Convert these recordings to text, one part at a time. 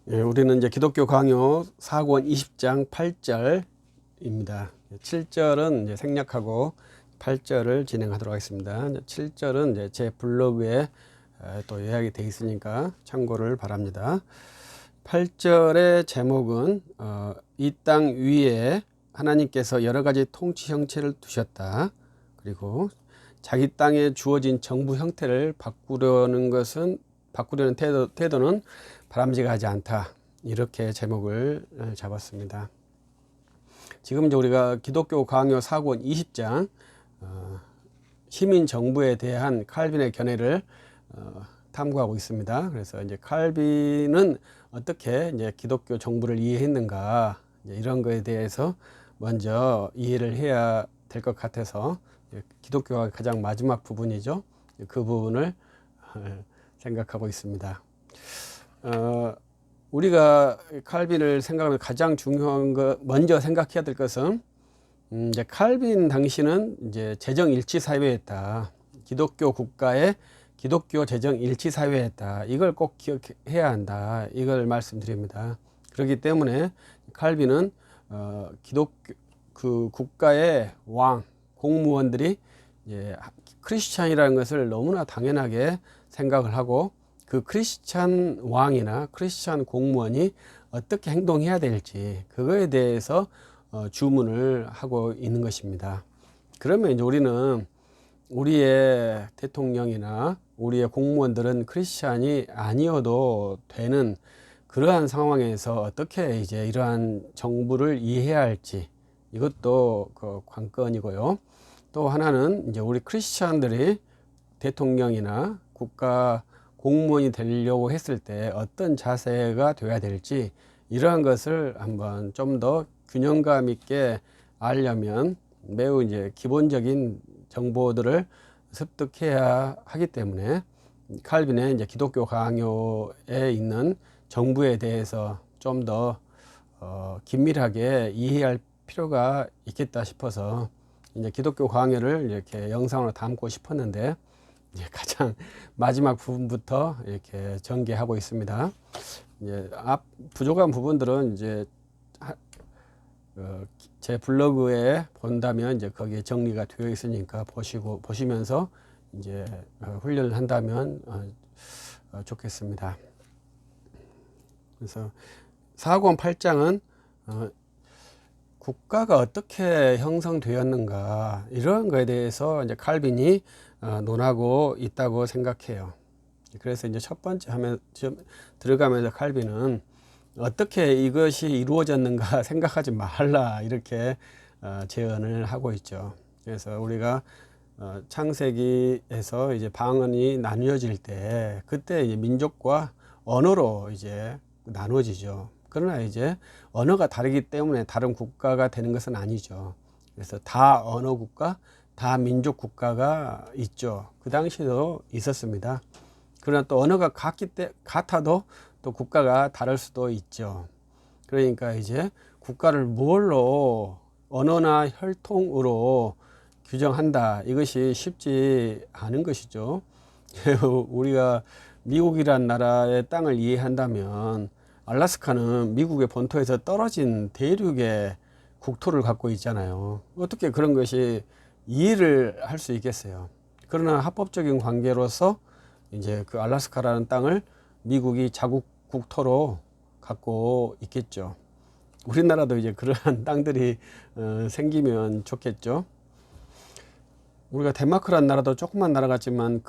예, 우리는 이제 기독교 강요 사권 20장 8절입니다. 7절은 이제 생략하고 8절을 진행하도록 하겠습니다. 7절은 이제 제 블로그에 또 요약이 되어 있으니까 참고를 바랍니다. 8절의 제목은 이 땅 위에 하나님께서 여러 가지 통치 형체를 두셨다. 그리고 자기 땅에 주어진 정부 형태를 바꾸려는 태도는 바람직하지 않다. 이렇게 제목을 잡았습니다. 지금 이제 우리가 기독교 강요 사권 20장 시민 정부에 대한 칼빈의 견해를 탐구하고 있습니다. 그래서 이제 칼빈은 어떻게 이제 기독교 정부를 이해했는가, 이제 이런 거에 대해서 먼저 이해를 해야 될 것 같아서 기독교가 가장 마지막 부분이죠. 그 부분을 생각하고 있습니다. 우리가 칼빈을 생각하면 가장 중요한 거 먼저 생각해야 될 것은 이제 칼빈 당시는 이제 재정 일치 사회였다. 기독교 국가의 기독교 재정 일치 사회였다. 이걸 꼭 기억해야 한다. 이걸 말씀드립니다. 그렇기 때문에 칼빈은 기독교 그 국가의 왕 공무원들이 이제 크리스찬이라는 것을 너무나 당연하게 생각을 하고 그 크리스찬 왕이나 크리스찬 공무원이 어떻게 행동해야 될지 그거에 대해서 주문을 하고 있는 것입니다. 그러면 이제 우리는 우리의 대통령이나 우리의 공무원들은 크리스찬이 아니어도 되는 그러한 상황에서 어떻게 이제 이러한 정부를 이해해야 할지 이것도 그 관건이고요. 또 하나는 이제 우리 크리스찬들이 대통령이나 국가 공무원이 되려고 했을 때 어떤 자세가 되어야 될지 이러한 것을 한번 좀 더 균형감 있게 알려면 매우 이제 기본적인 정보들을 습득해야 하기 때문에 칼빈의 이제 기독교 강요에 있는 정부에 대해서 좀 더 긴밀하게 이해할 필요가 있겠다 싶어서 이제 기독교 강요를 이렇게 영상으로 담고 싶었는데 이제 가장 마지막 부분부터 이렇게 전개하고 있습니다. 이제 부족한 부분들은 이제 제 블로그에 본다면 이제 거기에 정리가 되어 있으니까 보시면서 이제 훈련을 한다면 좋겠습니다. 그래서 사권 8장은 국가가 어떻게 형성되었는가 이런 거에 대해서 이제 칼빈이 논하고 있다고 생각해요. 그래서 이제 첫 번째 들어가면서 칼빈은 어떻게 이것이 이루어졌는가 생각하지 말라 이렇게 제언을 하고 있죠. 그래서 우리가 창세기에서 이제 방언이 나뉘어질 때 그때 이제 민족과 언어로 이제 나누어지죠. 그러나 이제 언어가 다르기 때문에 다른 국가가 되는 것은 아니죠. 그래서 다 언어 국가, 다 민족 국가가 있죠. 그 당시에도 있었습니다. 그러나 또 언어가 같아도 또 국가가 다를 수도 있죠. 그러니까 이제 국가를 뭘로 언어나 혈통으로 규정한다. 이것이 쉽지 않은 것이죠. 우리가 미국이란 나라의 땅을 이해한다면 알래스카는 미국의 본토에서 떨어진 대륙의 국토를 갖고 있잖아요. 어떻게 그런 것이 이해를 할 수 있겠어요. 그러나 합법적인 관계로서 이제 그 알래스카라는 땅을 미국이 자국 국토로 갖고 있겠죠. 우리나라도 이제 그러한 땅들이 생기면 좋겠죠. 우리가 덴마크라는 나라도 조그만 나라 같지만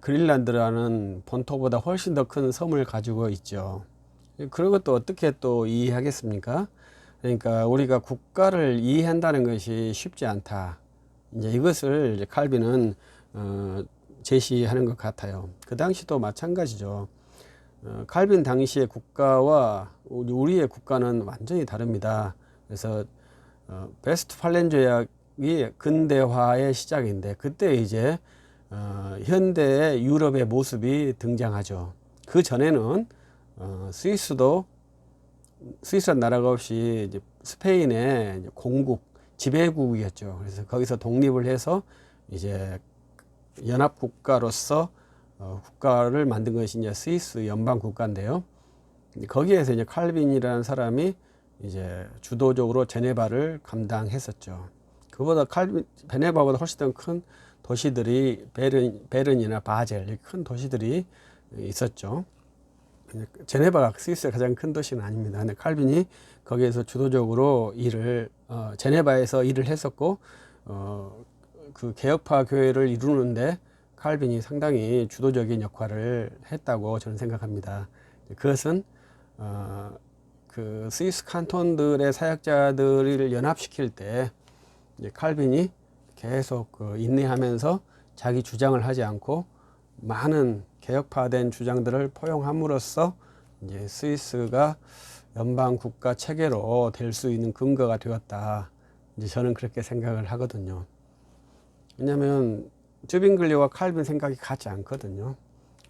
그린란드라는 본토보다 훨씬 더 큰 섬을 가지고 있죠. 그런 것도 어떻게 또 이해하겠습니까? 그러니까 우리가 국가를 이해한다는 것이 쉽지 않다. 이제 이것을 이제 칼빈은 제시하는 것 같아요. 그 당시도 마찬가지죠. 칼빈 당시의 국가와 우리의 국가는 완전히 다릅니다. 그래서 베스트팔렌 조약이 근대화의 시작인데 그때 이제 현대의 유럽의 모습이 등장하죠. 그 전에는 스위스란 나라가 없이 이제 스페인의 공국 지배국이었죠. 그래서 거기서 독립을 해서 이제 연합 국가로서 국가를 만든 것이 이제 스위스 연방 국가인데요. 거기에서 이제 칼빈이라는 사람이 이제 주도적으로 제네바를 감당했었죠. 그보다 베네바보다 훨씬 더 큰 도시들이 베른이나 바젤, 큰 도시들이 있었죠. 제네바가 스위스의 가장 큰 도시는 아닙니다. 근데 칼빈이 거기에서 주도적으로 제네바에서 일을 했었고, 그 개혁파 교회를 이루는데 칼빈이 상당히 주도적인 역할을 했다고 저는 생각합니다. 그것은 그 스위스 칸톤들의 사역자들을 연합시킬 때 이제 칼빈이 계속 인내하면서 자기 주장을 하지 않고 많은 개혁파된 주장들을 포용함으로써 이제 스위스가 연방 국가 체계로 될 수 있는 근거가 되었다. 이제 저는 그렇게 생각을 하거든요. 왜냐하면 쯔빙글리와 칼빈 생각이 같지 않거든요.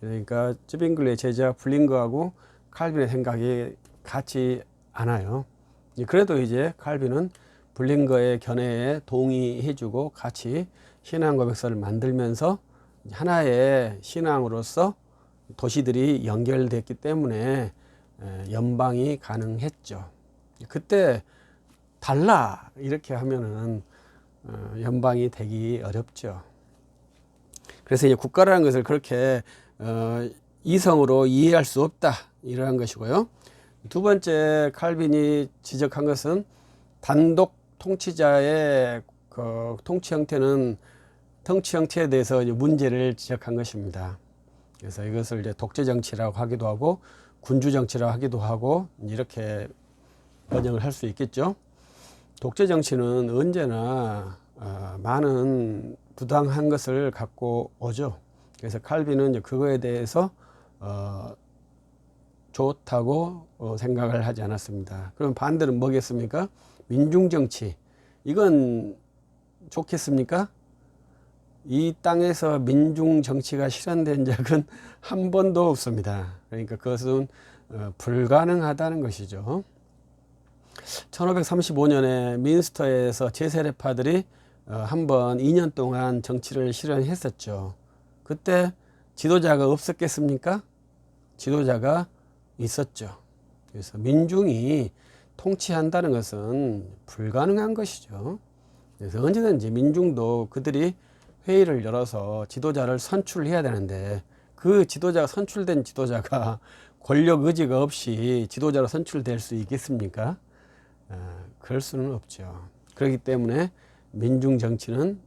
그러니까 쯔빙글리의 제자 블링거하고 칼빈의 생각이 같지 않아요. 그래도 이제 칼빈은 블링거의 견해에 동의해주고 같이 신앙 고백서를 만들면서 하나의 신앙으로서 도시들이 연결됐기 때문에 연방이 가능했죠. 그때 달라 이렇게 하면은 연방이 되기 어렵죠. 그래서 이제 국가라는 것을 그렇게 이성으로 이해할 수 없다 이러한 것이고요. 두 번째 칼빈이 지적한 것은 단독 통치자의 그 통치 형태에 대해서 문제를 지적한 것입니다. 그래서 이것을 이제 독재 정치라고 하기도 하고 군주 정치라고 하기도 하고 이렇게 번역을 할 수 있겠죠. 독재 정치는 언제나 많은 부당한 것을 갖고 오죠. 그래서 칼빈은 이제 그거에 대해서 좋다고 생각을 하지 않았습니다. 그럼 반대로 뭐겠습니까? 민중 정치. 이건 좋겠습니까? 이 땅에서 민중 정치가 실현된 적은 한 번도 없습니다. 그러니까 그것은 불가능하다는 것이죠. 1535년에 민스터에서 제세례파들이 한번 2년 동안 정치를 실현했었죠. 그때 지도자가 없었겠습니까? 지도자가 있었죠. 그래서 민중이 통치한다는 것은 불가능한 것이죠. 그래서 언제든지 민중도 그들이 회의를 열어서 지도자를 선출해야 되는데 그 선출된 지도자가 권력 의지가 없이 지도자로 선출될 수 있겠습니까? 그럴 수는 없죠. 그렇기 때문에 민중 정치는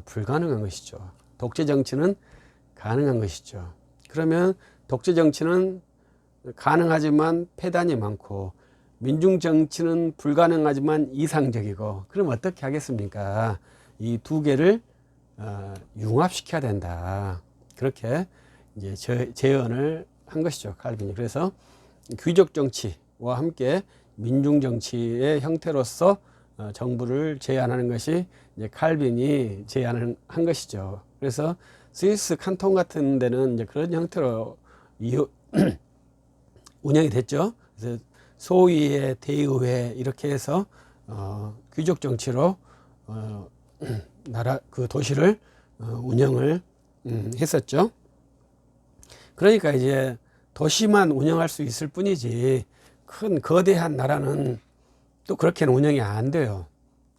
불가능한 것이죠. 독재 정치는 가능한 것이죠. 그러면 독재 정치는 가능하지만 폐단이 많고 민중 정치는 불가능하지만 이상적이고, 그럼 어떻게 하겠습니까? 이 두 개를 융합시켜야 된다. 그렇게 이제 제언을 한 것이죠, 칼빈이. 그래서 귀족 정치와 함께 민중 정치의 형태로서 정부를 제안하는 것이 이제 칼빈이 제안을 한 것이죠. 그래서 스위스 칸톤 같은 데는 이제 그런 형태로 운영이 됐죠. 그래서 소위의 대의회 이렇게 해서 귀족 정치로 그 도시를 운영을 했었죠. 그러니까 이제 도시만 운영할 수 있을 뿐이지 큰 거대한 나라는 또 그렇게는 운영이 안 돼요.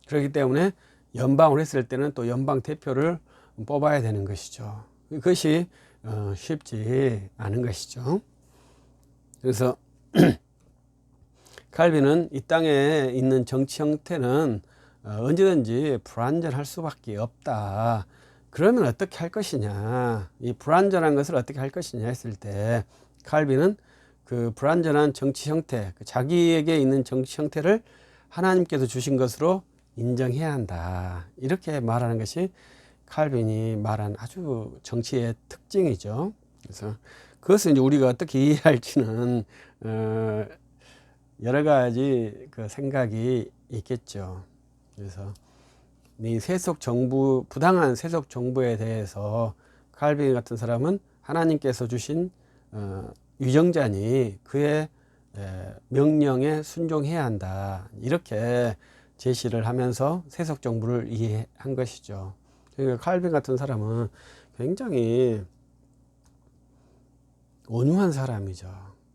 그렇기 때문에 연방을 했을 때는 또 연방 대표를 뽑아야 되는 것이죠. 그것이 쉽지 않은 것이죠. 그래서 칼빈은 이 땅에 있는 정치 형태는 언제든지 불완전할 수밖에 없다. 그러면 어떻게 할 것이냐, 이 불완전한 것을 어떻게 할 것이냐 했을 때 칼빈은 그 불완전한 정치 형태, 자기에게 있는 정치 형태를 하나님께서 주신 것으로 인정해야 한다. 이렇게 말하는 것이 칼빈이 말한 아주 정치의 특징이죠. 그래서 그것을 이제 우리가 어떻게 이해할지는 여러 가지 그 생각이 있겠죠. 그래서 이 부당한 세속 정부에 대해서 칼빈 같은 사람은 하나님께서 주신 유정자니 그의 명령에 순종해야 한다. 이렇게 제시를 하면서 세속 정부를 이해한 것이죠. 그러니까 칼빈 같은 사람은 굉장히 온유한 사람이죠.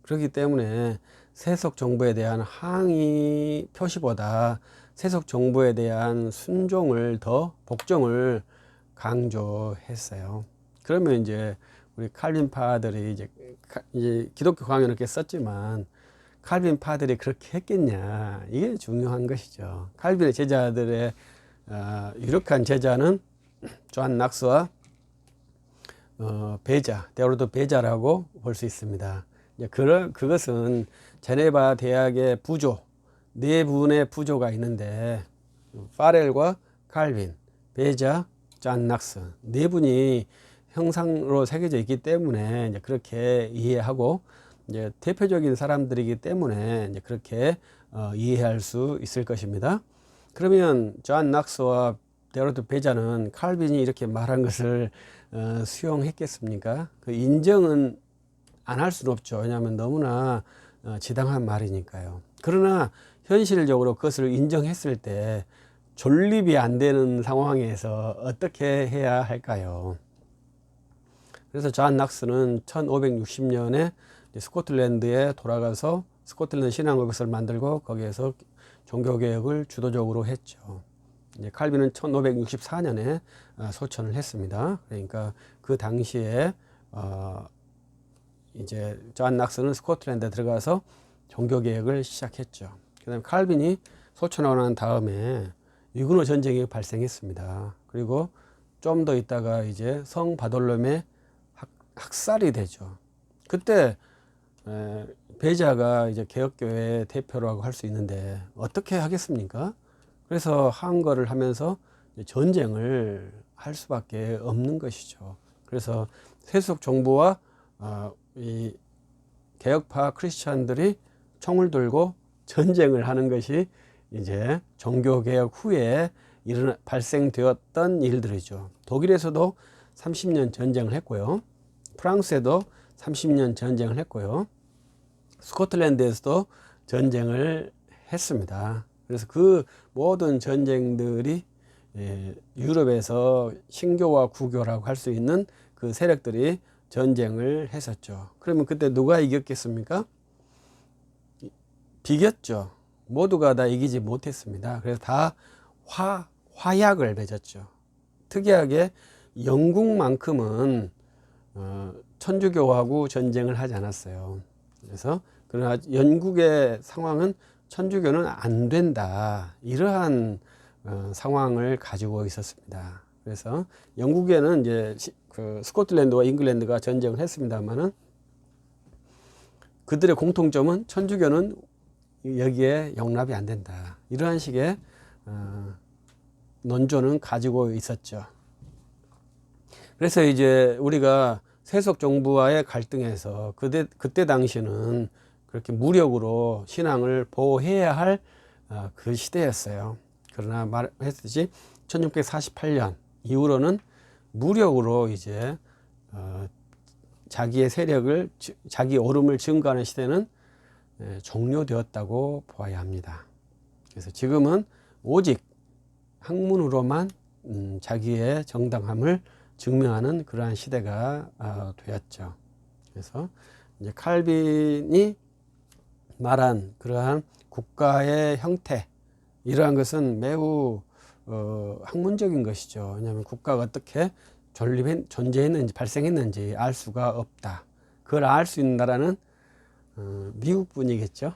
그렇기 때문에 세속 정부에 대한 항의 표시보다 세속 정부에 대한 순종을 더 복종을 강조했어요. 그러면 이제 우리 칼빈파들이 이제 기독교 강연을 이렇게 썼지만 칼빈파들이 그렇게 했겠냐, 이게 중요한 것이죠. 칼빈의 제자들의 유력한 제자는 존 낙스와 베자, 데오로드 베자라고 볼 수 있습니다. 그것은 제네바 대학의 부조, 네 분의 부조가 있는데 파렐과 칼빈, 베자, 존 낙스 네 분이 형상으로 새겨져 있기 때문에 이제 그렇게 이해하고, 이제 대표적인 사람들이기 때문에 이제 그렇게 이해할 수 있을 것입니다. 그러면 존 낙스와 데오로드 베자는 칼빈이 이렇게 말한 것을 수용했겠습니까? 그 인정은 안 할 수는 없죠. 왜냐하면 너무나 지당한 말이니까요. 그러나 현실적으로 그것을 인정했을 때 존립이 안 되는 상황에서 어떻게 해야 할까요? 그래서 존 낙스는 1560년에 스코틀랜드에 돌아가서 스코틀랜드 신앙국을 만들고 거기에서 종교개혁을 주도적으로 했죠. 이제 칼빈은 1564년에 소천을 했습니다. 그러니까 그 당시에 이제 존 낙스는 스코틀랜드에 들어가서 종교개혁을 시작했죠. 그 다음에 칼빈이 소천하고 난 다음에 유근호 전쟁이 발생했습니다. 그리고 좀 더 있다가 이제 성 바돌롬의 학살이 되죠. 그때 베자가 이제 개혁교회 대표라고 할 수 있는데 어떻게 하겠습니까? 그래서 항거를 하면서 전쟁을 할 수밖에 없는 것이죠. 그래서 세속 정부와 이 개혁파 크리스찬들이 총을 들고 전쟁을 하는 것이 이제 종교개혁 후에 발생되었던 일들이죠. 독일에서도 30년 전쟁을 했고요. 프랑스에도 30년 전쟁을 했고요. 스코틀랜드에서도 전쟁을 했습니다. 그래서 그 모든 전쟁들이 유럽에서 신교와 구교라고 할 수 있는 그 세력들이 전쟁을 했었죠. 그러면 그때 누가 이겼겠습니까? 비겼죠. 모두가 다 이기지 못했습니다. 그래서 다 화약을 맺었죠. 특이하게 영국만큼은 천주교하고 전쟁을 하지 않았어요. 그래서 그러나 영국의 상황은 천주교는 안 된다, 이러한 상황을 가지고 있었습니다. 그래서 영국에는 이제 그 스코틀랜드와 잉글랜드가 전쟁을 했습니다만은 그들의 공통점은 천주교는 여기에 용납이 안 된다, 이러한 식의 논조는 가지고 있었죠. 그래서 이제 우리가 세속 정부와의 갈등에서 그때 당시는 그렇게 무력으로 신앙을 보호해야 할 그 시대였어요. 그러나 말했듯이 1648년 이후로는 무력으로 이제 자기의 세력을, 자기 오름을 증거하는 시대는 종료되었다고 보아야 합니다. 그래서 지금은 오직 학문으로만 자기의 정당함을 증명하는 그러한 시대가 되었죠. 그래서 이제 칼빈이 말한 그러한 국가의 형태, 이러한 것은 매우 학문적인 것이죠. 왜냐하면 국가가 어떻게 존재했는지 발생했는지 알 수가 없다. 그걸 알 수 있는 나라는 미국뿐이겠죠.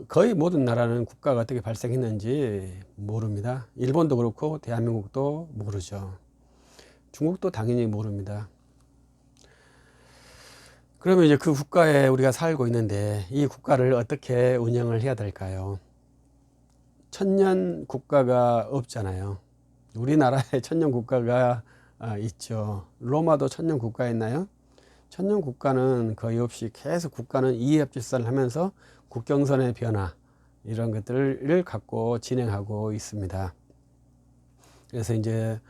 거의 모든 나라는 국가가 어떻게 발생했는지 모릅니다. 일본도 그렇고 대한민국도 모르죠. 중국도 당연히 모릅니다. 그러면 이제 그 국가에 우리가 살고 있는데 이 국가를 어떻게 운영을 해야 될까요? 천년 국가가 없잖아요. 우리나라에 천년 국가가 있죠. 로마도 천년 국가였나요? 천년 국가는 거의 없이 계속 국가는 이해협질선을 하면서 국경선의 변화, 이런 것들을 갖고 진행하고 있습니다. 그래서 이제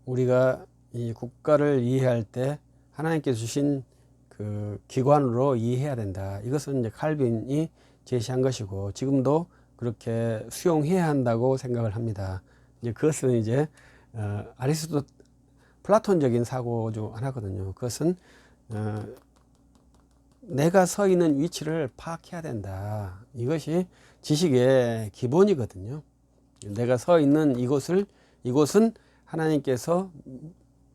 우리가 이 국가를 이해할 때 하나님께서 주신 그 기관으로 이해해야 된다. 이것은 이제 칼빈이 제시한 것이고 지금도 그렇게 수용해야 한다고 생각을 합니다. 이제 그것은 이제 플라톤적인 사고 중 하나거든요. 그것은 내가 서 있는 위치를 파악해야 된다. 이것이 지식의 기본이거든요. 내가 서 있는 이곳은 하나님께서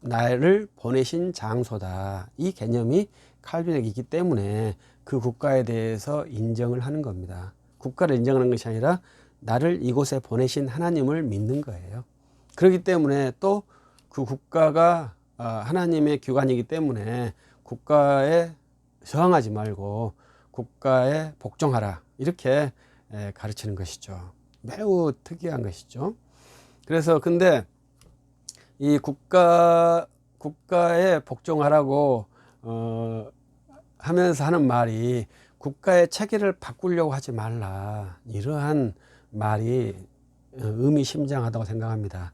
나를 보내신 장소다. 이 개념이 칼빈에게 있기 때문에 그 국가에 대해서 인정을 하는 겁니다. 국가를 인정하는 것이 아니라 나를 이곳에 보내신 하나님을 믿는 거예요. 그렇기 때문에 또 그 국가가 하나님의 기관이기 때문에 국가에 저항하지 말고 국가에 복종하라. 이렇게 가르치는 것이죠. 매우 특이한 것이죠. 그래서 근데 이 국가에 복종하라고 하면서 하는 말이 국가의 체계를 바꾸려고 하지 말라. 이러한 말이 의미심장하다고 생각합니다.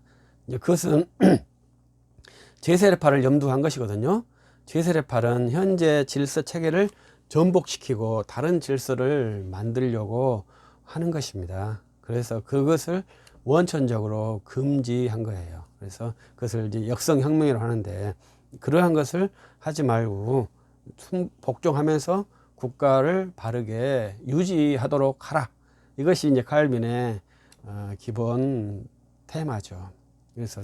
그것은 제세례파를 염두한 것이거든요. 제세례파는 현재 질서 체계를 전복시키고 다른 질서를 만들려고 하는 것입니다. 그래서 그것을 원천적으로 금지한 거예요. 그래서 그것을 이제 역성혁명이라고 하는데 그러한 것을 하지 말고 복종하면서 국가를 바르게 유지하도록 하라. 이것이 이제 칼빈의 기본 테마죠. 그래서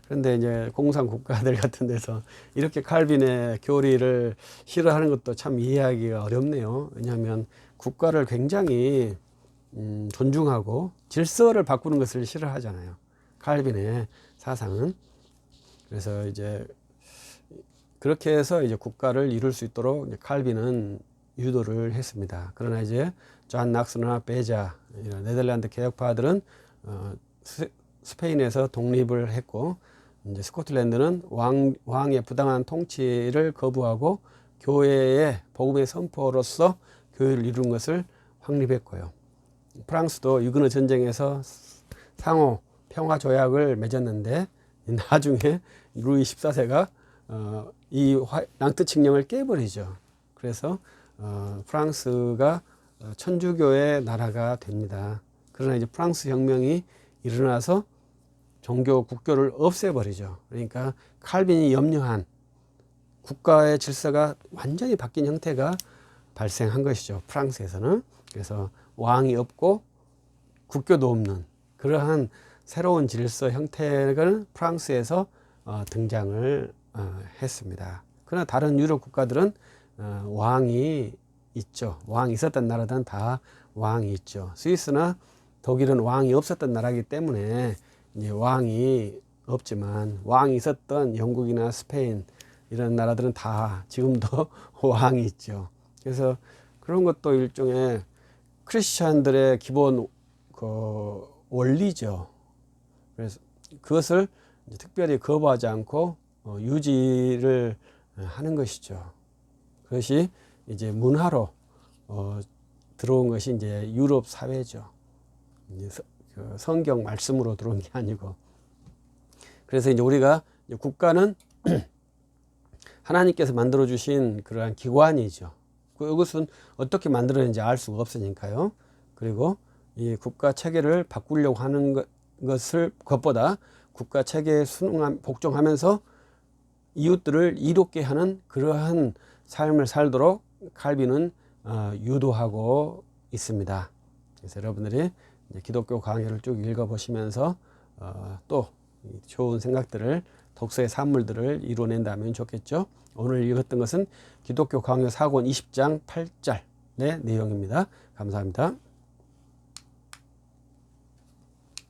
그런데 이제 공산 국가들 같은 데서 이렇게 칼빈의 교리를 싫어하는 것도 참 이해하기가 어렵네요. 왜냐하면 국가를 굉장히 존중하고 질서를 바꾸는 것을 싫어하잖아요. 칼빈의 사상은. 그래서 이제 그렇게 해서 이제 국가를 이룰 수 있도록 이제 칼빈은 유도를 했습니다. 그러나 이제 존 낙스나 베자 이런 네덜란드 개혁파들은 스페인에서 독립을 했고 이제 스코틀랜드는 왕의 부당한 통치를 거부하고 교회의 복음의 선포로서 교회를 이룬 것을 확립했고요. 프랑스도 유그너 전쟁에서 상호 평화 조약을 맺었는데 나중에 루이 14세가 이 낭트 칙령을 깨버리죠. 그래서 프랑스가 천주교의 나라가 됩니다. 그러나 이제 프랑스 혁명이 일어나서 국교를 없애버리죠. 그러니까 칼빈이 염려한 국가의 질서가 완전히 바뀐 형태가 발생한 것이죠. 프랑스에서는. 그래서 왕이 없고 국교도 없는 그러한 새로운 질서 형태가 프랑스에서 등장을 했습니다. 그러나 다른 유럽 국가들은 왕이 있죠. 왕이 있었던 나라들은 다 왕이 있죠. 스위스나 독일은 왕이 없었던 나라이기 때문에 이제 왕이 없지만 왕이 있었던 영국이나 스페인 이런 나라들은 다 지금도 왕이 있죠. 그래서 그런 것도 일종의 크리스찬들의 기본 원리죠. 그래서 그것을 특별히 거부하지 않고 유지를 하는 것이죠. 그것이 이제 문화로 들어온 것이 이제 유럽 사회죠. 성경 말씀으로 들어온 게 아니고. 그래서 이제 우리가 국가는 하나님께서 만들어 주신 그러한 기관이죠. 그것은 어떻게 만들어졌는지 알 수가 없으니까요. 그리고 이 국가 체계를 바꾸려고 하는 것보다 국가 체계에 복종하면서 이웃들을 이롭게 하는 그러한 삶을 살도록 칼빈은 유도하고 있습니다. 그래서 여러분들이 이제 기독교 강요를 쭉 읽어보시면서 또 좋은 생각들을 독서의 산물들을 이뤄낸다면 좋겠죠. 오늘 읽었던 것은 기독교 강요 4권 20장 8절의 내용입니다. 감사합니다.